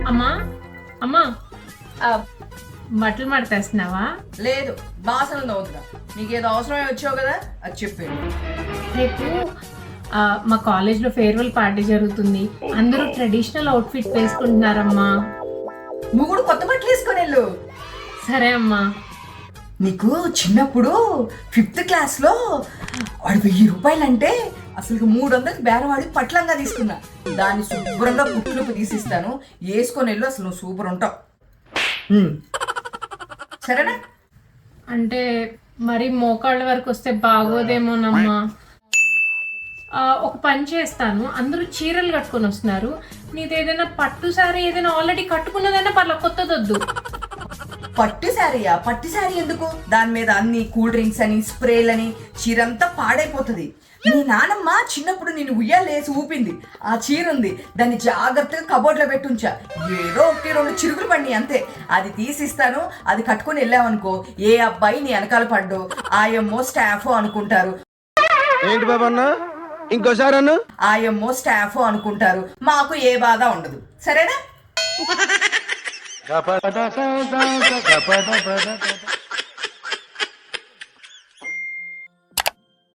అమ్మా అమ్మా బట్టలు మడతేస్తున్నావా? లేదు, బాసనలు నవ్వుతున్నా. నీకేదో అవసరమై వచ్చావు కదా, అది చెప్పాను. రేపు మా కాలేజ్లో ఫేర్వెల్ పార్టీ జరుగుతుంది. అందరూ ట్రెడిషనల్ అవుట్ఫిట్ వేసుకుంటున్నారమ్మా. నువ్వు కూడా కొత్త బట్టలు వేసుకొని వెళ్ళు. సరే అమ్మా. నీకు చిన్నప్పుడు 5th క్లాస్లో వాడు 1000 రూపాయలంటే అసలు 300కి బేరవాడి పట్లంగా తీసుకున్నా. దాన్ని శుభ్రంగా పుట్టులుపు తీసిస్తాను, వేసుకొని వెళ్ళు. అసలు నువ్వు సూపర్ ఉంటావు. సరేనా? అంటే మరి మోకాళ్ళ వరకు వస్తే బాగోదేమోనమ్మా. ఒక పని చేస్తాను, అందరూ చీరలు కట్టుకొని వస్తున్నారు. నీది ఏదైనా పట్టు సారీ ఏదైనా ఆల్రెడీ కట్టుకున్నదైనా పర్లేదు, కొత్తదొద్దు. పట్టు శారీయా? పట్టు శారీ ఎందుకు? దాని మీద అన్ని కూల్ డ్రింక్స్ అని స్ప్రేలని చీరంతా పాడైపోతుంది. నీ నానమ్మ చిన్నప్పుడు నేను ఉయ్యాలేసి ఊపింది. ఆ చీర ఉంది, దాన్ని జాగ్రత్తగా కబోర్డ్లో పెట్టుంచా. ఏదో 1-2 చిరుగులు పడినాయి అంతే. అది తీసిస్తాను, అది కట్టుకొని వెళ్ళావనుకో, ఏ అబ్బాయి నీ వెనకాల పడ్డు ఆయమ్మో స్టాఫో అనుకుంటారు. ఏంటి బాబా అన్న, ఇంకోసారి అన్న? ఆయమ్మో స్టాఫో అనుకుంటారు, మాకు ఏ బాధ ఉండదు. సరేనా?